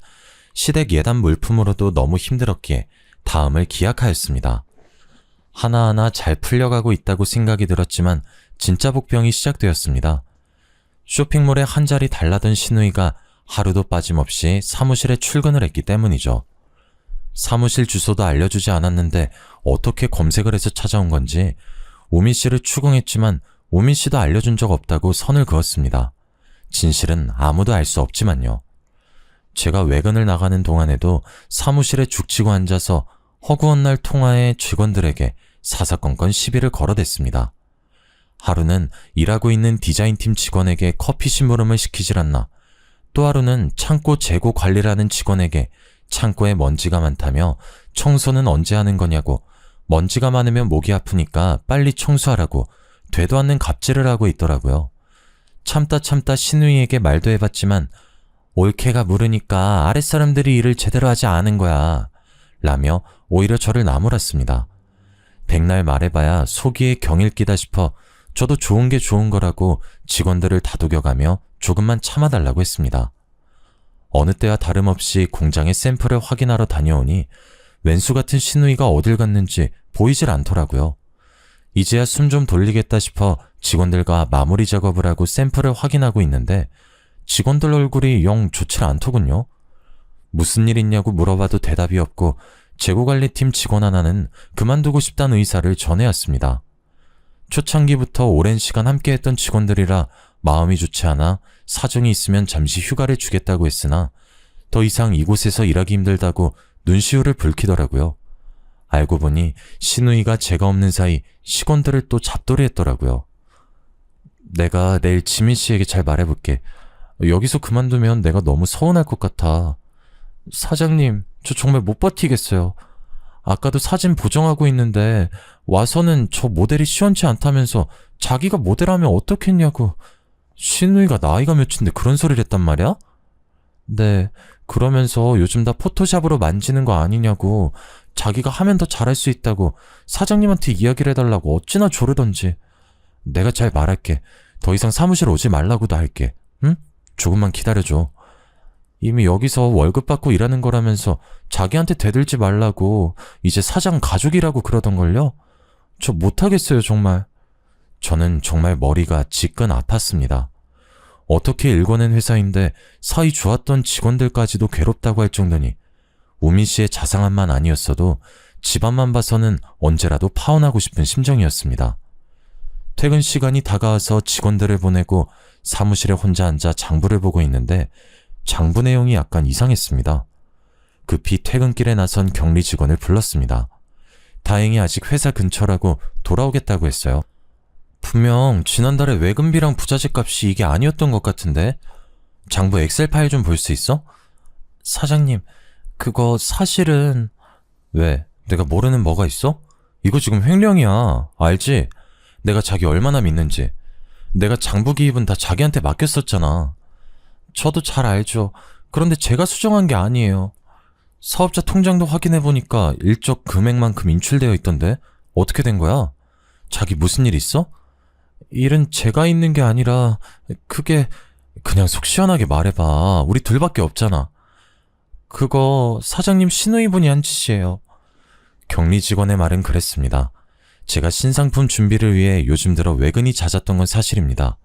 시댁 예단 물품으로도 너무 힘들었기에 다음을 기약하였습니다. 하나하나 잘 풀려가고 있다고 생각이 들었지만 진짜 복병이 시작되었습니다. 쇼핑몰에 한 자리 달라던 신우이가 하루도 빠짐없이 사무실에 출근을 했기 때문이죠. 사무실 주소도 알려주지 않았는데 어떻게 검색을 해서 찾아온 건지 우민 씨를 추궁했지만 우민 씨도 알려준 적 없다고 선을 그었습니다. 진실은 아무도 알 수 없지만요. 제가 외근을 나가는 동안에도 사무실에 죽치고 앉아서 허구한 날 통화에 직원들에게 사사건건 시비를 걸어댔습니다. 하루는 일하고 있는 디자인팀 직원에게 커피 심부름을 시키질 않나, 또 하루는 창고 재고 관리를 하는 직원에게 창고에 먼지가 많다며 청소는 언제 하는 거냐고, 먼지가 많으면 목이 아프니까 빨리 청소하라고 되도 않는 갑질을 하고 있더라고요. 참다 신우이에게 말도 해봤지만 올케가 물으니까 아랫사람들이 일을 제대로 하지 않은 거야. 라며 오히려 저를 나무랐습니다. 백날 말해봐야 속이에 경일 끼다 싶어 저도 좋은 게 좋은 거라고 직원들을 다독여가며 조금만 참아달라고 했습니다. 어느 때와 다름없이 공장의 샘플을 확인하러 다녀오니 왼수 같은 시누이가 어딜 갔는지 보이질 않더라고요. 이제야 숨 좀 돌리겠다 싶어 직원들과 마무리 작업을 하고 샘플을 확인하고 있는데 직원들 얼굴이 영 좋질 않더군요. 무슨 일 있냐고 물어봐도 대답이 없고 재고관리팀 직원 하나는 그만두고 싶다는 의사를 전해왔습니다. 초창기부터 오랜 시간 함께했던 직원들이라 마음이 좋지 않아 사정이 있으면 잠시 휴가를 주겠다고 했으나 더 이상 이곳에서 일하기 힘들다고 눈시울을 붉히더라고요. 알고 보니 시누이가 제가 없는 사이 직원들을 또 잡돌이 했더라고요. 내가 내일 지민 씨에게 잘 말해볼게. 여기서 그만두면 내가 너무 서운할 것 같아. 사장님, 저 정말 못 버티겠어요. 아까도 사진 보정하고 있는데 와서는 저 모델이 시원치 않다면서 자기가 모델하면 어떻겠냐고. 시누이가 나이가 몇인데 그런 소리를 했단 말이야? 네, 그러면서 요즘 다 포토샵으로 만지는 거 아니냐고, 자기가 하면 더 잘할 수 있다고 사장님한테 이야기를 해달라고 어찌나 조르던지. 내가 잘 말할게. 더 이상 사무실 오지 말라고도 할게. 응? 조금만 기다려줘. 이미 여기서 월급 받고 일하는 거라면서 자기한테 대들지 말라고 이제 사장 가족이라고 그러던걸요? 저 못하겠어요, 정말. 저는 정말 머리가 지끈 아팠습니다. 어떻게 일궈낸 회사인데 사이 좋았던 직원들까지도 괴롭다고 할 정도니 우민 씨의 자상함만 아니었어도 집안만 봐서는 언제라도 파혼하고 싶은 심정이었습니다. 퇴근 시간이 다가와서 직원들을 보내고 사무실에 혼자 앉아 장부를 보고 있는데 장부 내용이 약간 이상했습니다. 급히 퇴근길에 나선 격리 직원을 불렀습니다. 다행히 아직 회사 근처라고 돌아오겠다고 했어요. 분명 지난달에 외근비랑 부자재 값이 이게 아니었던 것 같은데? 장부 엑셀 파일 좀 볼 수 있어? 사장님, 그거 사실은... 왜? 내가 모르는 뭐가 있어? 이거 지금 횡령이야. 알지? 내가 자기 얼마나 믿는지. 내가 장부 기입은 다 자기한테 맡겼었잖아. 저도 잘 알죠. 그런데 제가 수정한 게 아니에요. 사업자 통장도 확인해보니까 일적 금액만큼 인출되어 있던데 어떻게 된 거야? 자기 무슨 일 있어? 일은 제가 있는 게 아니라 그게... 그냥 속 시원하게 말해봐. 우리 둘밖에 없잖아. 그거 사장님 시누이분이 한 짓이에요. 격리 직원의 말은 그랬습니다. 제가 신상품 준비를 위해 요즘 들어 외근이 잦았던 건 사실입니다.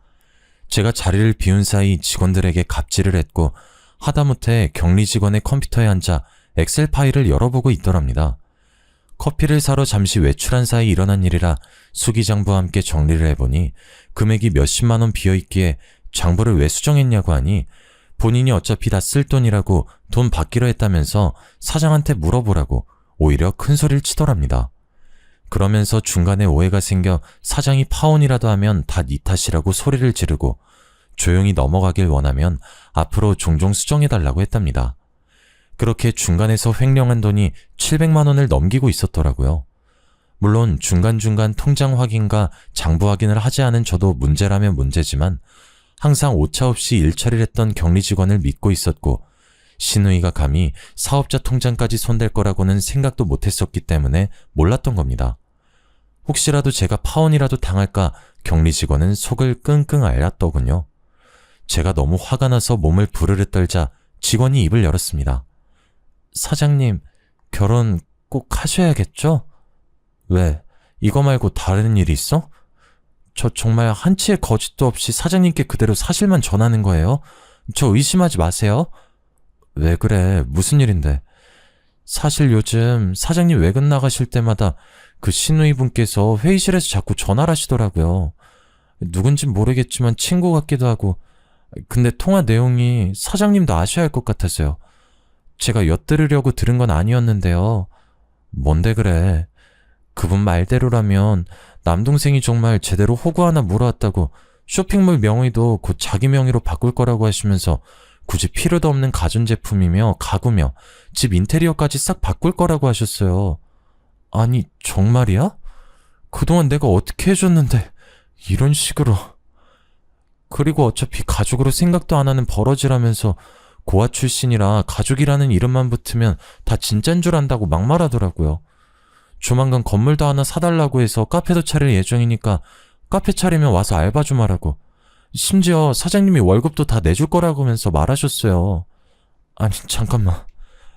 제가 자리를 비운 사이 직원들에게 갑질을 했고 하다못해 격리 직원의 컴퓨터에 앉아 엑셀 파일을 열어보고 있더랍니다. 커피를 사러 잠시 외출한 사이 일어난 일이라 수기장부와 함께 정리를 해보니 금액이 몇십만 원 비어있기에 장부를 왜 수정했냐고 하니 본인이 어차피 다 쓸 돈이라고 돈 받기로 했다면서 사장한테 물어보라고 오히려 큰 소리를 치더랍니다. 그러면서 중간에 오해가 생겨 사장이 파혼이라도 하면 다 네 탓이라고 소리를 지르고 조용히 넘어가길 원하면 앞으로 종종 수정해달라고 했답니다. 그렇게 중간에서 횡령한 돈이 700만 원을 넘기고 있었더라고요. 물론 중간중간 통장 확인과 장부 확인을 하지 않은 저도 문제라면 문제지만 항상 오차 없이 일처리를 했던 격리 직원을 믿고 있었고 시누이가 감히 사업자 통장까지 손댈 거라고는 생각도 못했었기 때문에 몰랐던 겁니다. 혹시라도 제가 파혼이라도 당할까 격리 직원은 속을 끙끙 앓았더군요. 제가 너무 화가 나서 몸을 부르르 떨자 직원이 입을 열었습니다. 사장님, 결혼 꼭 하셔야겠죠? 왜? 이거 말고 다른 일이 있어? 저 정말 한치의 거짓도 없이 사장님께 그대로 사실만 전하는 거예요? 저 의심하지 마세요. 왜 그래? 무슨 일인데? 사실 요즘 사장님 외근 나가실 때마다 그 시누이분께서 회의실에서 자꾸 전화를 하시더라고요. 누군진 모르겠지만 친구 같기도 하고. 근데 통화 내용이 사장님도 아셔야 할 것 같아서요. 제가 엿들으려고 들은 건 아니었는데요. 뭔데 그래? 그분 말대로라면 남동생이 정말 제대로 호구 하나 물어왔다고 쇼핑몰 명의도 곧 자기 명의로 바꿀 거라고 하시면서 굳이 필요도 없는 가전제품이며 가구며 집 인테리어까지 싹 바꿀 거라고 하셨어요. 아니, 정말이야? 그동안 내가 어떻게 해줬는데 이런 식으로. 그리고 어차피 가족으로 생각도 안 하는 버러지라면서 고아 출신이라 가족이라는 이름만 붙으면 다 진짠 줄 안다고 막말하더라고요. 조만간 건물도 하나 사달라고 해서 카페도 차릴 예정이니까 카페 차리면 와서 알바 좀 하라고. 심지어 사장님이 월급도 다 내줄 거라고 하면서 말하셨어요. 아니 잠깐만,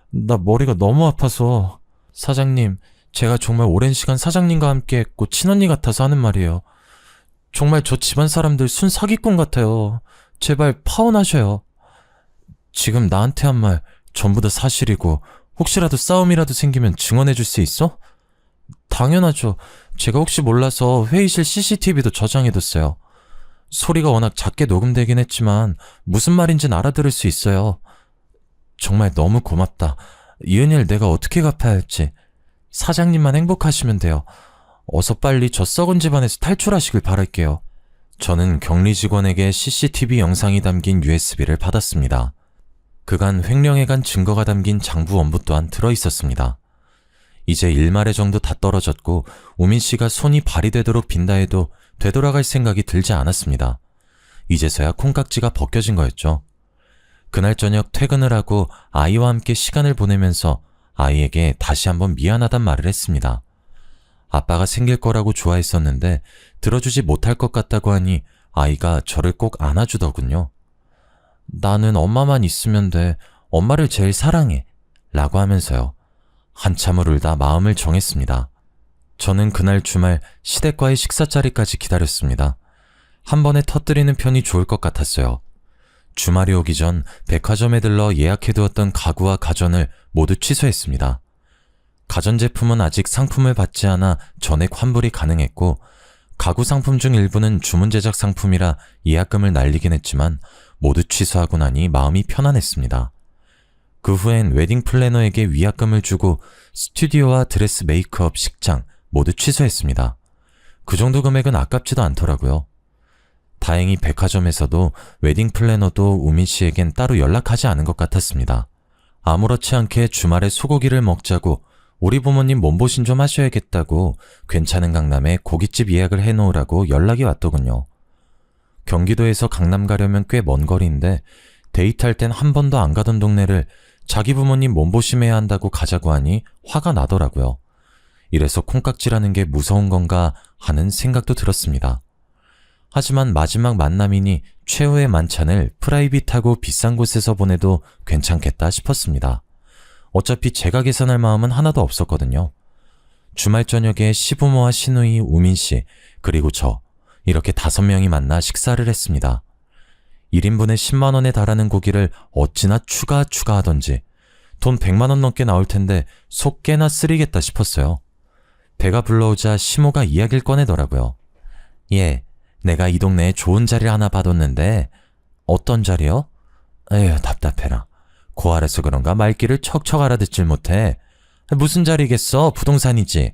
나 머리가 너무 아파서. 사장님, 제가 정말 오랜 시간 사장님과 함께 했고 친언니 같아서 하는 말이에요. 정말 저 집안 사람들 순 사기꾼 같아요. 제발 파혼하셔요. 지금 나한테 한 말 전부 다 사실이고 혹시라도 싸움이라도 생기면 증언해줄 수 있어? 당연하죠. 제가 혹시 몰라서 회의실 CCTV도 저장해뒀어요. 소리가 워낙 작게 녹음되긴 했지만 무슨 말인진 알아들을 수 있어요. 정말 너무 고맙다. 이 은혜를 내가 어떻게 갚아야 할지. 사장님만 행복하시면 돼요. 어서 빨리 저 썩은 집안에서 탈출하시길 바랄게요. 저는 격리 직원에게 CCTV 영상이 담긴 USB를 받았습니다. 그간 횡령해간 증거가 담긴 장부 원부 또한 들어있었습니다. 이제 일말의 정도 다 떨어졌고 우민 씨가 손이 발이 되도록 빈다 해도 되돌아갈 생각이 들지 않았습니다. 이제서야 콩깍지가 벗겨진 거였죠. 그날 저녁 퇴근을 하고 아이와 함께 시간을 보내면서 아이에게 다시 한번 미안하단 말을 했습니다. 아빠가 생길 거라고 좋아했었는데 들어주지 못할 것 같다고 하니 아이가 저를 꼭 안아주더군요. 나는 엄마만 있으면 돼. 엄마를 제일 사랑해. 라고 하면서요. 한참을 울다 마음을 정했습니다. 저는 그날 주말 시댁과의 식사 자리까지 기다렸습니다. 한 번에 터뜨리는 편이 좋을 것 같았어요. 주말이 오기 전 백화점에 들러 예약해두었던 가구와 가전을 모두 취소했습니다. 가전제품은 아직 상품을 받지 않아 전액 환불이 가능했고 가구 상품 중 일부는 주문 제작 상품이라 예약금을 날리긴 했지만 모두 취소하고 나니 마음이 편안했습니다. 그 후엔 웨딩 플래너에게 위약금을 주고 스튜디오와 드레스 메이크업, 식장 모두 취소했습니다. 그 정도 금액은 아깝지도 않더라고요. 다행히 백화점에서도 웨딩 플래너도 우민 씨에겐 따로 연락하지 않은 것 같았습니다. 아무렇지 않게 주말에 소고기를 먹자고 우리 부모님 몸보신 좀 하셔야겠다고 괜찮은 강남에 고깃집 예약을 해놓으라고 연락이 왔더군요. 경기도에서 강남 가려면 꽤 먼 거리인데 데이트할 땐 한 번도 안 가던 동네를 자기 부모님 몸보심해야 한다고 가자고 하니 화가 나더라고요. 이래서 콩깍지라는 게 무서운 건가 하는 생각도 들었습니다. 하지만 마지막 만남이니 최후의 만찬을 프라이빗하고 비싼 곳에서 보내도 괜찮겠다 싶었습니다. 어차피 제가 계산할 마음은 하나도 없었거든요. 주말 저녁에 시부모와 시누이, 우민씨, 그리고 저 이렇게 5명이 만나 식사를 했습니다. 1인분에 10만원에 달하는 고기를 어찌나 추가하던지 돈 100만원 넘게 나올 텐데 속 깨나 쓰리겠다 싶었어요. 배가 불러오자 시모가 이야기를 꺼내더라고요. 예, 내가 이 동네에 좋은 자리를 하나 받았는데. 어떤 자리요? 에휴, 답답해라. 고아라서 그런가 말귀를 척척 알아듣질 못해. 무슨 자리겠어? 부동산이지.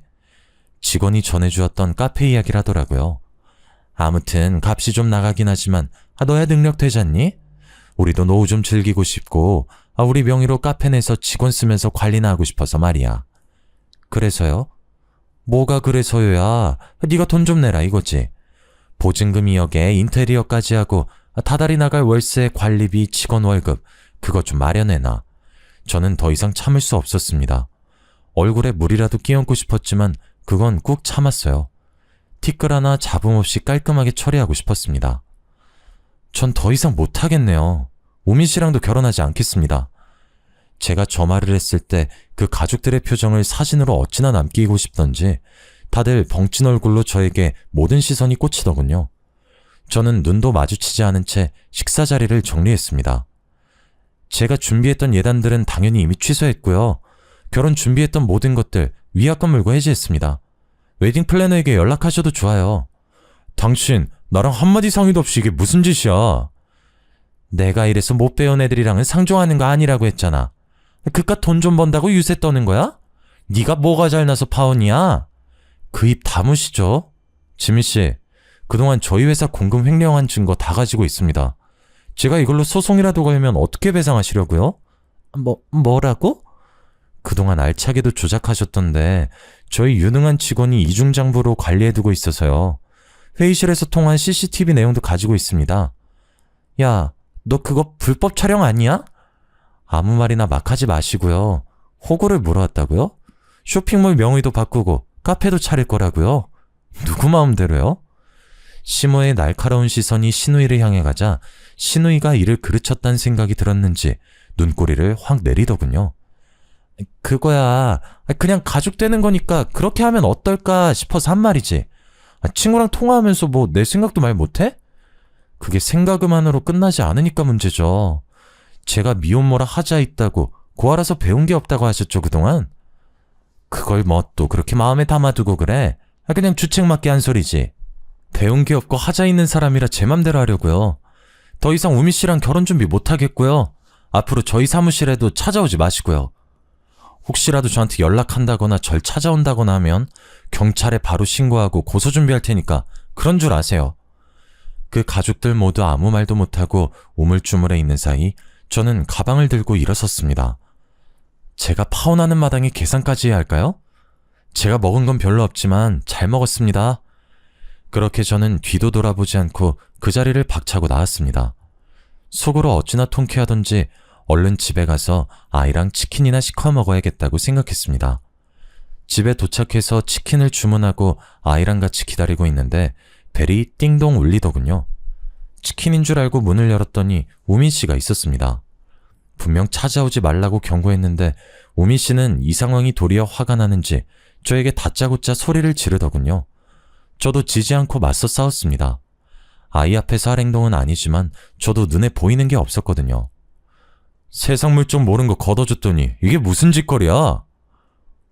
직원이 전해주었던 카페 이야기를 하더라고요. 아무튼 값이 좀 나가긴 하지만 너야 능력 되잖니? 우리도 노후 좀 즐기고 싶고 우리 명의로 카페 내서 직원 쓰면서 관리나 하고 싶어서 말이야. 그래서요? 뭐가 그래서요야? 네가 돈 좀 내라 이거지. 보증금 2억에 인테리어까지 하고 다달이 나갈 월세, 관리비, 직원 월급 그것 좀 마련해놔. 저는 더 이상 참을 수 없었습니다. 얼굴에 물이라도 끼얹고 싶었지만 그건 꾹 참았어요. 티끌 하나 잡음 없이 깔끔하게 처리하고 싶었습니다. 전 더 이상 못하겠네요. 우민 씨랑도 결혼하지 않겠습니다. 제가 저 말을 했을 때 그 가족들의 표정을 사진으로 어찌나 남기고 싶던지 다들 벙찐 얼굴로 저에게 모든 시선이 꽂히더군요. 저는 눈도 마주치지 않은 채 식사 자리를 정리했습니다. 제가 준비했던 예단들은 당연히 이미 취소했고요. 결혼 준비했던 모든 것들 위약금 물고 해지했습니다. 웨딩 플래너에게 연락하셔도 좋아요. 당신 나랑 한마디 상의도 없이 이게 무슨 짓이야. 내가 이래서 못 배운 애들이랑은 상종하는 거 아니라고 했잖아. 그깟 돈 좀 번다고 유세 떠는 거야? 네가 뭐가 잘나서 파혼이야? 그 입 다무시죠? 지민씨, 그동안 저희 회사 공금 횡령한 증거 다 가지고 있습니다. 제가 이걸로 소송이라도 걸면 어떻게 배상하시려고요? 뭐라고? 그동안 알차게도 조작하셨던데 저희 유능한 직원이 이중장부로 관리해두고 있어서요. 회의실에서 통한 CCTV 내용도 가지고 있습니다. 야, 너 그거 불법 촬영 아니야? 아무 말이나 막 하지 마시고요. 호구를 물어왔다고요? 쇼핑몰 명의도 바꾸고 카페도 차릴 거라고요? 누구 마음대로요? 시모의 날카로운 시선이 신우이를 향해 가자 신우이가 이를 그르쳤다는 생각이 들었는지 눈꼬리를 확 내리더군요. 그거야 그냥 가족 되는 거니까 그렇게 하면 어떨까 싶어서 한 말이지. 친구랑 통화하면서 뭐 내 생각도 말 못해? 그게 생각만으로 끝나지 않으니까 문제죠. 제가 미혼모라 하자 있다고 고아라서 배운 게 없다고 하셨죠 그동안? 그걸 뭐 또 그렇게 마음에 담아두고 그래? 그냥 주책 맞게 한 소리지. 배운 게 없고 하자 있는 사람이라 제 맘대로 하려고요. 더 이상 우미 씨랑 결혼 준비 못 하겠고요. 앞으로 저희 사무실에도 찾아오지 마시고요. 혹시라도 저한테 연락한다거나 절 찾아온다거나 하면 경찰에 바로 신고하고 고소 준비할 테니까 그런 줄 아세요. 그 가족들 모두 아무 말도 못하고 우물쭈물해 있는 사이 저는 가방을 들고 일어섰습니다. 제가 파혼하는 마당에 계산까지 해야 할까요? 제가 먹은 건 별로 없지만 잘 먹었습니다. 그렇게 저는 뒤도 돌아보지 않고 그 자리를 박차고 나왔습니다. 속으로 어찌나 통쾌하던지 얼른 집에 가서 아이랑 치킨이나 시켜 먹어야겠다고 생각했습니다. 집에 도착해서 치킨을 주문하고 아이랑 같이 기다리고 있는데 벨이 띵동 울리더군요. 치킨인 줄 알고 문을 열었더니 우민 씨가 있었습니다. 분명 찾아오지 말라고 경고했는데 우민 씨는 이 상황이 도리어 화가 나는지 저에게 다짜고짜 소리를 지르더군요. 저도 지지 않고 맞서 싸웠습니다. 아이 앞에서 할 행동은 아니지만 저도 눈에 보이는 게 없었거든요. 세상 물정 모른 거 걷어줬더니 이게 무슨 짓거리야?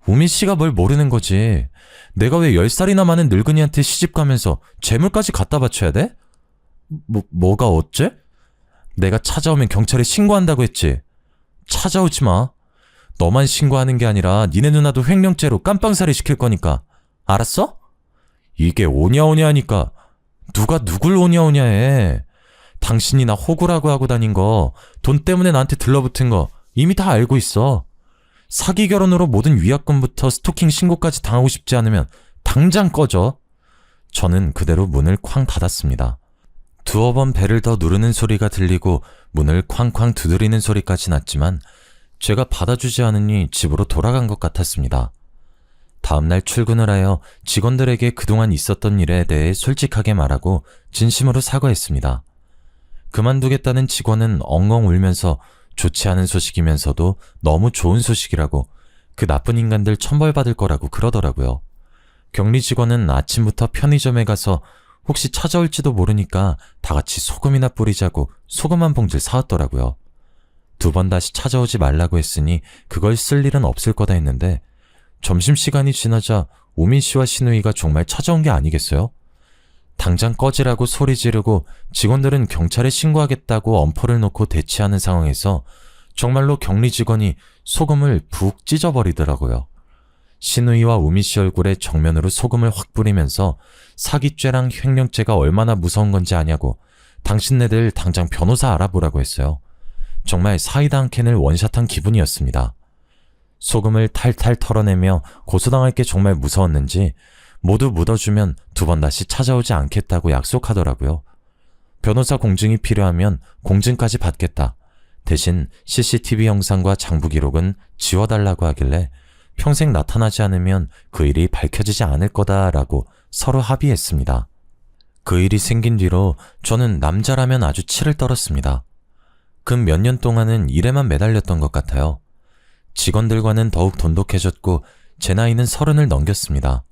우민 씨가 뭘 모르는 거지. 내가 왜 10살이나 많은 늙은이한테 시집 가면서 재물까지 갖다 바쳐야 돼? 뭐가 어째? 내가 찾아오면 경찰에 신고한다고 했지. 찾아오지 마. 너만 신고하는 게 아니라 니네 누나도 횡령죄로 깜빵살이 시킬 거니까. 알았어? 이게 오냐오냐 하니까 누가 누굴 오냐오냐 해. 당신이 나 호구라고 하고 다닌 거, 돈 때문에 나한테 들러붙은 거 이미 다 알고 있어. 사기 결혼으로 모든 위약금부터 스토킹 신고까지 당하고 싶지 않으면 당장 꺼져. 저는 그대로 문을 쾅 닫았습니다. 두어 번 벨을 더 누르는 소리가 들리고 문을 쾅쾅 두드리는 소리까지 났지만 제가 받아주지 않으니 집으로 돌아간 것 같았습니다. 다음날 출근을 하여 직원들에게 그동안 있었던 일에 대해 솔직하게 말하고 진심으로 사과했습니다. 그만두겠다는 직원은 엉엉 울면서 좋지 않은 소식이면서도 너무 좋은 소식이라고 그 나쁜 인간들 천벌받을 거라고 그러더라고요. 격리 직원은 아침부터 편의점에 가서 혹시 찾아올지도 모르니까 다 같이 소금이나 뿌리자고 소금 한 봉지를 사왔더라고요. 2번 다시 찾아오지 말라고 했으니 그걸 쓸 일은 없을 거다 했는데 점심시간이 지나자 우민 씨와 신우이가 정말 찾아온 게 아니겠어요? 당장 꺼지라고 소리 지르고 직원들은 경찰에 신고하겠다고 엄포를 놓고 대치하는 상황에서 정말로 격리 직원이 소금을 푹 찢어버리더라고요. 신우이와 우민 씨 얼굴에 정면으로 소금을 확 뿌리면서 사기죄랑 횡령죄가 얼마나 무서운 건지 아냐고 당신네들 당장 변호사 알아보라고 했어요. 정말 사이다 한 캔을 원샷한 기분이었습니다. 소금을 탈탈 털어내며 고소당할 게 정말 무서웠는지 모두 묻어주면 2번 다시 찾아오지 않겠다고 약속하더라고요. 변호사 공증이 필요하면 공증까지 받겠다. 대신 CCTV 영상과 장부 기록은 지워달라고 하길래 평생 나타나지 않으면 그 일이 밝혀지지 않을 거다라고 서로 합의했습니다. 그 일이 생긴 뒤로 저는 남자라면 아주 치를 떨었습니다. 근 몇 년 동안은 일에만 매달렸던 것 같아요. 직원들과는 더욱 돈독해졌고 제 나이는 30을 넘겼습니다.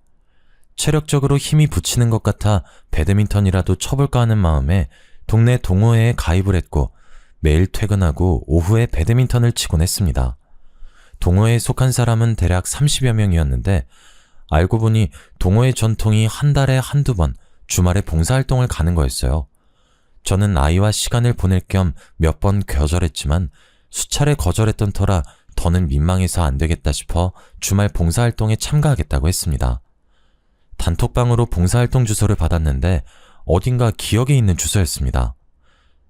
체력적으로 힘이 붙이는 것 같아 배드민턴이라도 쳐볼까 하는 마음에 동네 동호회에 가입을 했고 매일 퇴근하고 오후에 배드민턴을 치곤 했습니다. 동호회에 속한 사람은 대략 30여 명이었는데 알고 보니 동호회 전통이 한 달에 한두 번 주말에 봉사활동을 가는 거였어요. 저는 아이와 시간을 보낼 겸 몇 번 거절했지만 수차례 거절했던 터라 더는 민망해서 안 되겠다 싶어 주말 봉사활동에 참가하겠다고 했습니다. 단톡방으로 봉사활동 주소를 받았는데 어딘가 기억에 있는 주소였습니다.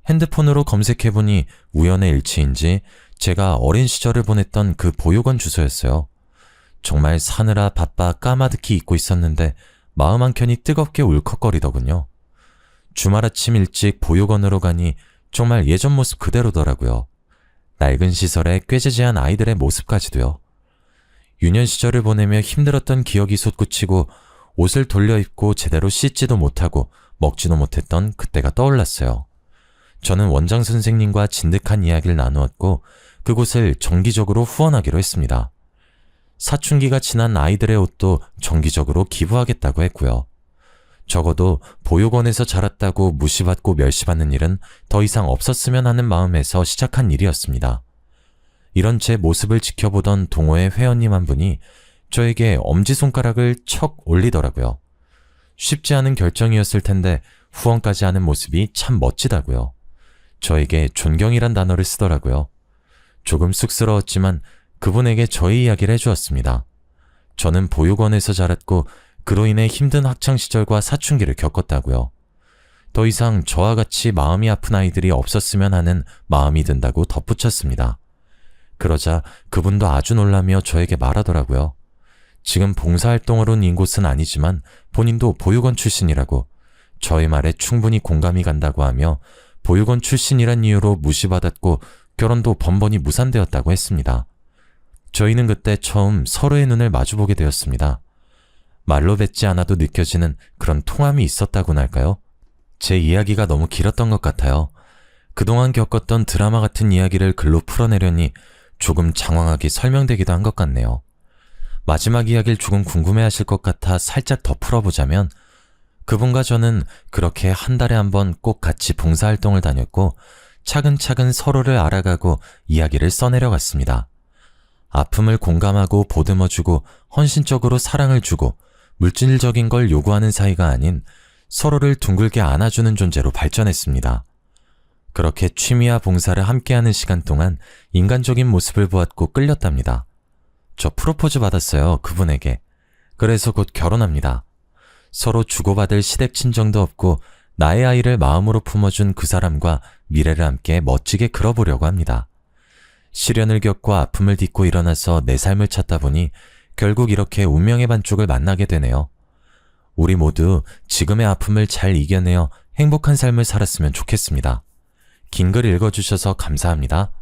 핸드폰으로 검색해보니 우연의 일치인지 제가 어린 시절을 보냈던 그 보육원 주소였어요. 정말 사느라 바빠 까마득히 잊고 있었는데 마음 한켠이 뜨겁게 울컥거리더군요. 주말 아침 일찍 보육원으로 가니 정말 예전 모습 그대로더라고요. 낡은 시설에 꾀지지한 아이들의 모습까지도요. 유년 시절을 보내며 힘들었던 기억이 솟구치고 옷을 돌려 입고 제대로 씻지도 못하고 먹지도 못했던 그때가 떠올랐어요. 저는 원장 선생님과 진득한 이야기를 나누었고 그곳을 정기적으로 후원하기로 했습니다. 사춘기가 지난 아이들의 옷도 정기적으로 기부하겠다고 했고요. 적어도 보육원에서 자랐다고 무시받고 멸시받는 일은 더 이상 없었으면 하는 마음에서 시작한 일이었습니다. 이런 제 모습을 지켜보던 동호회 회원님 한 분이 저에게 엄지손가락을 척 올리더라고요. 쉽지 않은 결정이었을 텐데 후원까지 하는 모습이 참 멋지다고요. 저에게 존경이란 단어를 쓰더라고요. 조금 쑥스러웠지만 그분에게 저의 이야기를 해주었습니다. 저는 보육원에서 자랐고 그로 인해 힘든 학창시절과 사춘기를 겪었다고요. 더 이상 저와 같이 마음이 아픈 아이들이 없었으면 하는 마음이 든다고 덧붙였습니다. 그러자 그분도 아주 놀라며 저에게 말하더라고요. 지금 봉사활동을 온 이곳은 아니지만 본인도 보육원 출신이라고, 저의 말에 충분히 공감이 간다고 하며 보육원 출신이란 이유로 무시받았고 결혼도 번번이 무산되었다고 했습니다. 저희는 그때 처음 서로의 눈을 마주보게 되었습니다. 말로 뱉지 않아도 느껴지는 그런 통함이 있었다고나 할까요? 제 이야기가 너무 길었던 것 같아요. 그동안 겪었던 드라마 같은 이야기를 글로 풀어내려니 조금 장황하게 설명되기도 한 것 같네요. 마지막 이야기를 조금 궁금해하실 것 같아 살짝 더 풀어보자면, 그분과 저는 그렇게 한 달에 한 번 꼭 같이 봉사활동을 다녔고 차근차근 서로를 알아가고 이야기를 써내려갔습니다. 아픔을 공감하고 보듬어주고 헌신적으로 사랑을 주고 물질적인 걸 요구하는 사이가 아닌 서로를 둥글게 안아주는 존재로 발전했습니다. 그렇게 취미와 봉사를 함께하는 시간 동안 인간적인 모습을 보았고 끌렸답니다. 저 프로포즈 받았어요, 그분에게. 그래서 곧 결혼합니다. 서로 주고받을 시댁 친정도 없고 나의 아이를 마음으로 품어준 그 사람과 미래를 함께 멋지게 그려보려고 합니다. 시련을 겪고 아픔을 딛고 일어나서 내 삶을 찾다 보니 결국 이렇게 운명의 반쪽을 만나게 되네요. 우리 모두 지금의 아픔을 잘 이겨내어 행복한 삶을 살았으면 좋겠습니다. 긴 글 읽어주셔서 감사합니다.